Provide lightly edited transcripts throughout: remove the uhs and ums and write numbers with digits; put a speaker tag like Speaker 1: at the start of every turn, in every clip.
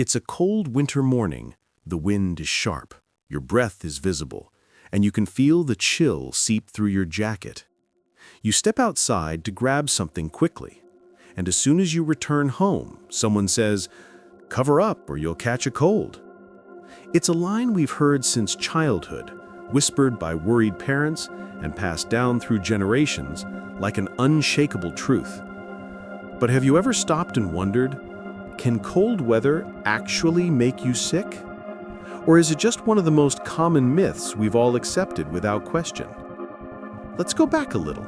Speaker 1: It's a cold winter morning. The wind is sharp, your breath is visible, and you can feel the chill seep through your jacket. You step outside to grab something quickly, and as soon as you return home, someone says, "Cover up or you'll catch a cold." It's a line we've heard since childhood, whispered by worried parents and passed down through generations like an unshakable truth. But have you ever stopped and wondered, can cold weather actually make you sick? Or is it just one of the most common myths we've all accepted without question? Let's go back a little.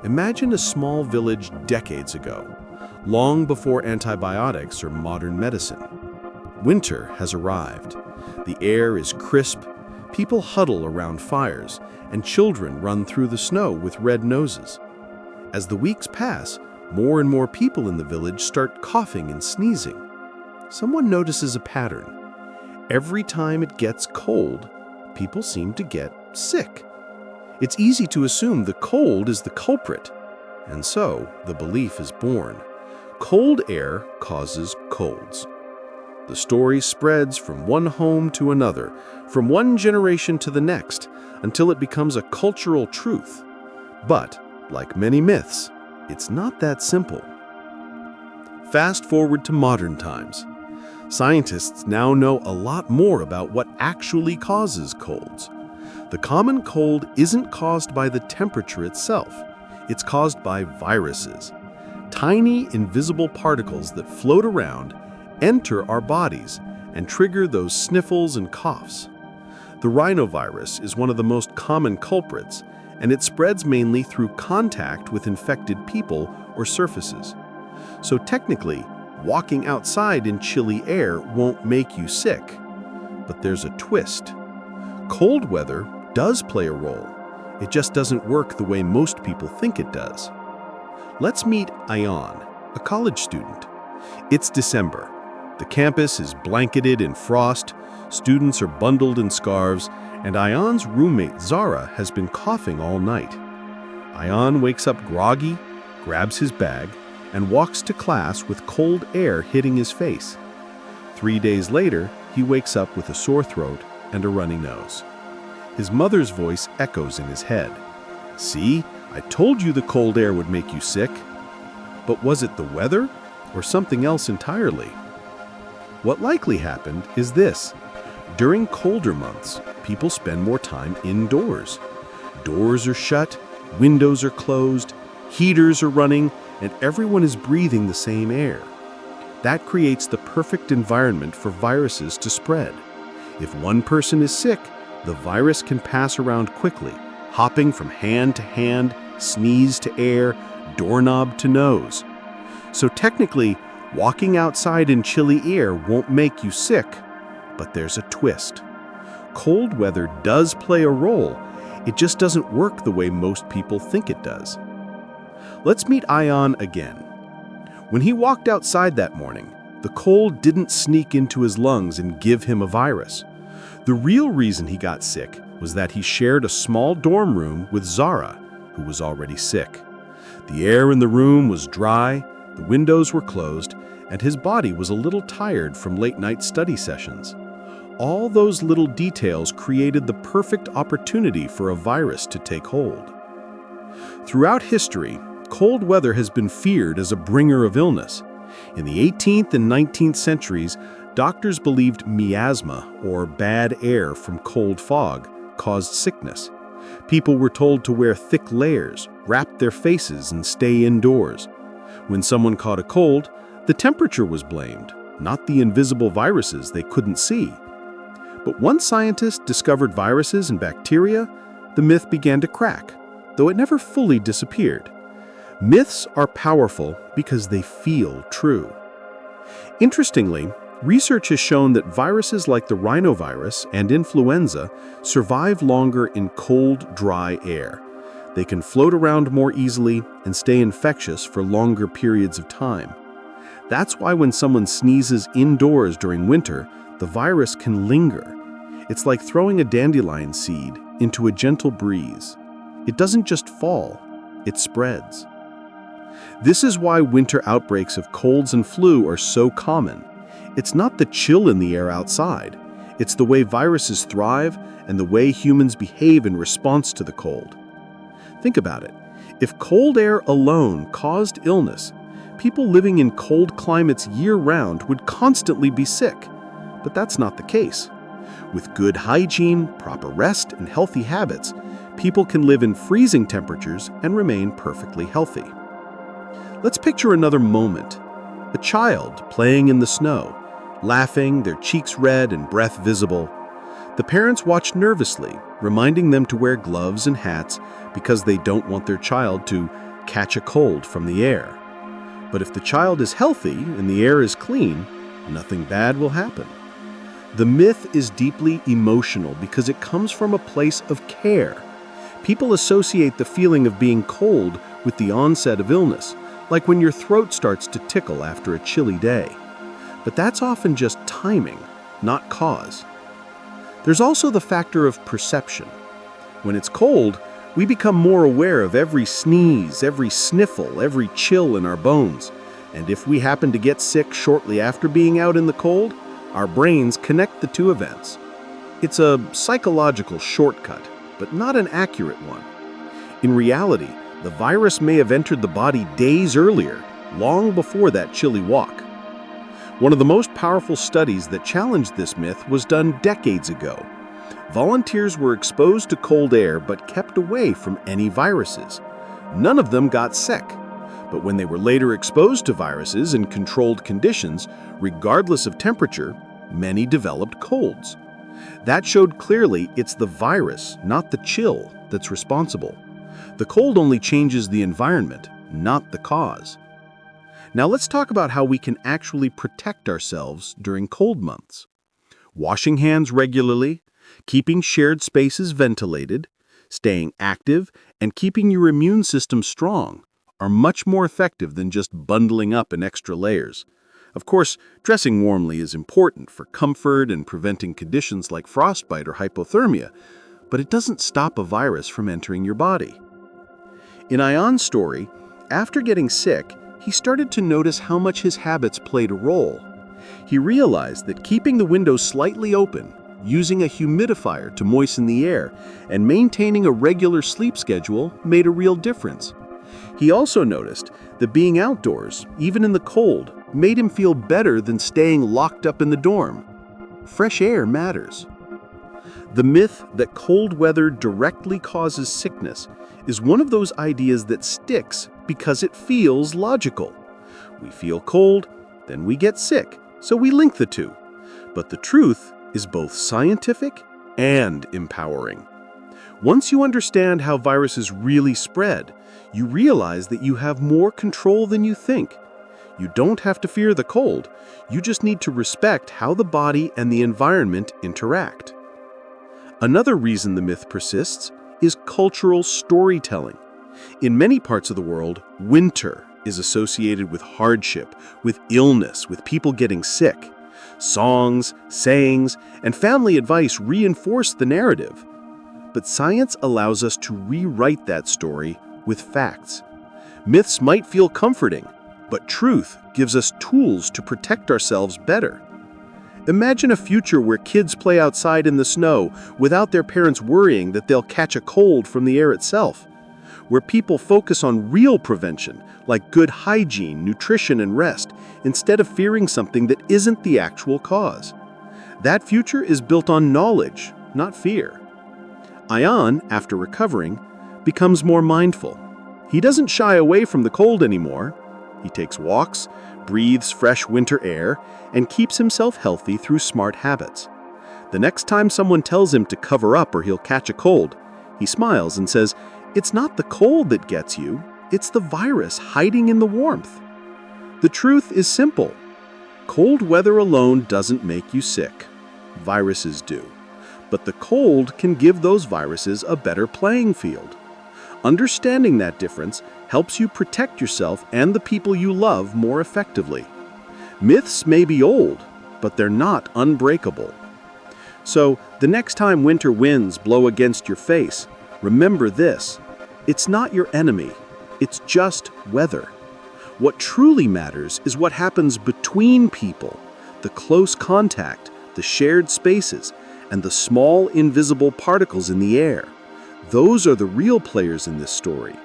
Speaker 1: Imagine a small village decades ago, long before antibiotics or modern medicine. Winter has arrived. The air is crisp, people huddle around fires, and children run through the snow with red noses. As the weeks pass, more and more people in the village start coughing and sneezing. Someone notices a pattern. Every time it gets cold, people seem to get sick. It's easy to assume the cold is the culprit, and so the belief is born. Cold air causes colds. The story spreads from one home to another, from one generation to the next, until it becomes a cultural truth. But, like many myths, it's not that simple. Fast forward to modern times. Scientists now know a lot more about what actually causes colds. The common cold isn't caused by the temperature itself. It's caused by viruses. Tiny, invisible particles that float around, enter our bodies, and trigger those sniffles and coughs. The rhinovirus is one of the most common culprits, and it spreads mainly through contact with infected people or surfaces. So technically, walking outside in chilly air won't make you sick. But there's a twist. Cold weather does play a role. It just doesn't work the way most people think it does. Let's meet Ayan, a college student. It's December. The campus is blanketed in frost, students are bundled in scarves, and Ayan's roommate Zara has been coughing all night. Ayan wakes up groggy, grabs his bag, and walks to class with cold air hitting his face. 3 days later, he wakes up with a sore throat and a runny nose. His mother's voice echoes in his head. "See, I told you the cold air would make you sick." But was it the weather or something else entirely? What likely happened is this. During colder months, people spend more time indoors. Doors are shut, windows are closed, heaters are running, and everyone is breathing the same air. That creates the perfect environment for viruses to spread. If one person is sick, the virus can pass around quickly, hopping from hand to hand, sneeze to air, doorknob to nose. So technically, walking outside in chilly air won't make you sick, but there's a twist. Cold weather does play a role, it just doesn't work the way most people think it does. Let's meet Ayan again. When he walked outside that morning, the cold didn't sneak into his lungs and give him a virus. The real reason he got sick was that he shared a small dorm room with Zara, who was already sick. The air in the room was dry, the windows were closed, and his body was a little tired from late-night study sessions. All those little details created the perfect opportunity for a virus to take hold. Throughout history, cold weather has been feared as a bringer of illness. In the 18th and 19th centuries, doctors believed miasma, or bad air from cold fog, caused sickness. People were told to wear thick layers, wrap their faces, and stay indoors. When someone caught a cold, the temperature was blamed, not the invisible viruses they couldn't see. But once scientists discovered viruses and bacteria, the myth began to crack, though it never fully disappeared. Myths are powerful because they feel true. Interestingly, research has shown that viruses like the rhinovirus and influenza survive longer in cold, dry air. They can float around more easily and stay infectious for longer periods of time. That's why when someone sneezes indoors during winter, the virus can linger. It's like throwing a dandelion seed into a gentle breeze. It doesn't just fall, it spreads. This is why winter outbreaks of colds and flu are so common. It's not the chill in the air outside. It's the way viruses thrive and the way humans behave in response to the cold. Think about it. If cold air alone caused illness, people living in cold climates year-round would constantly be sick. But that's not the case. With good hygiene, proper rest, and healthy habits, people can live in freezing temperatures and remain perfectly healthy. Let's picture another moment. A child playing in the snow, laughing, their cheeks red and breath visible. The parents watch nervously, reminding them to wear gloves and hats because they don't want their child to catch a cold from the air. But if the child is healthy and the air is clean, nothing bad will happen. The myth is deeply emotional because it comes from a place of care. People associate the feeling of being cold with the onset of illness, like when your throat starts to tickle after a chilly day. But that's often just timing, not cause. There's also the factor of perception. When it's cold, we become more aware of every sneeze, every sniffle, every chill in our bones. And if we happen to get sick shortly after being out in the cold, our brains connect the two events. It's a psychological shortcut, but not an accurate one. In reality, the virus may have entered the body days earlier, long before that chilly walk. One of the most powerful studies that challenged this myth was done decades ago. Volunteers were exposed to cold air but kept away from any viruses. None of them got sick. But when they were later exposed to viruses in controlled conditions, regardless of temperature, many developed colds. That showed clearly it's the virus, not the chill, that's responsible. The cold only changes the environment, not the cause. Now let's talk about how we can actually protect ourselves during cold months. Washing hands regularly, keeping shared spaces ventilated, staying active, and keeping your immune system strong are much more effective than just bundling up in extra layers. Of course, dressing warmly is important for comfort and preventing conditions like frostbite or hypothermia, but it doesn't stop a virus from entering your body. In Ayan's story, after getting sick, he started to notice how much his habits played a role. He realized that keeping the windows slightly open, using a humidifier to moisten the air, and maintaining a regular sleep schedule made a real difference. He also noticed that being outdoors, even in the cold, made him feel better than staying locked up in the dorm. Fresh air matters. The myth that cold weather directly causes sickness is one of those ideas that sticks because it feels logical. We feel cold, then we get sick, so we link the two. But the truth is both scientific and empowering. Once you understand how viruses really spread, you realize that you have more control than you think. You don't have to fear the cold, you just need to respect how the body and the environment interact. Another reason the myth persists is cultural storytelling. In many parts of the world, winter is associated with hardship, with illness, with people getting sick. Songs, sayings, and family advice reinforce the narrative. But science allows us to rewrite that story with facts. Myths might feel comforting, but truth gives us tools to protect ourselves better. Imagine a future where kids play outside in the snow without their parents worrying that they'll catch a cold from the air itself. Where people focus on real prevention, like good hygiene, nutrition, and rest, instead of fearing something that isn't the actual cause. That future is built on knowledge, not fear. Ayan, after recovering, becomes more mindful. He doesn't shy away from the cold anymore. He takes walks, breathes fresh winter air, and keeps himself healthy through smart habits. The next time someone tells him to cover up or he'll catch a cold, he smiles and says, "It's not the cold that gets you, it's the virus hiding in the warmth." The truth is simple. Cold weather alone doesn't make you sick. Viruses do. But the cold can give those viruses a better playing field. Understanding that difference helps you protect yourself and the people you love more effectively. Myths may be old, but they're not unbreakable. So, the next time winter winds blow against your face, remember this: it's not your enemy, it's just weather. What truly matters is what happens between people, The close contact, the shared spaces, and the small invisible particles in the air. Those are the real players in this story.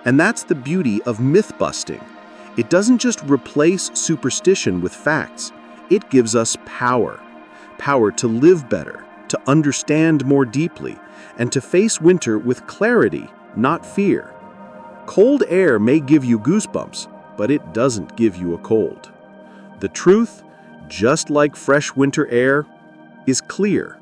Speaker 1: And that's the beauty of myth-busting. It doesn't just replace superstition with facts. It gives us power. Power to live better, to understand more deeply, and to face winter with clarity, not fear. Cold air may give you goosebumps, but it doesn't give you a cold. The truth, just like fresh winter air, is clear.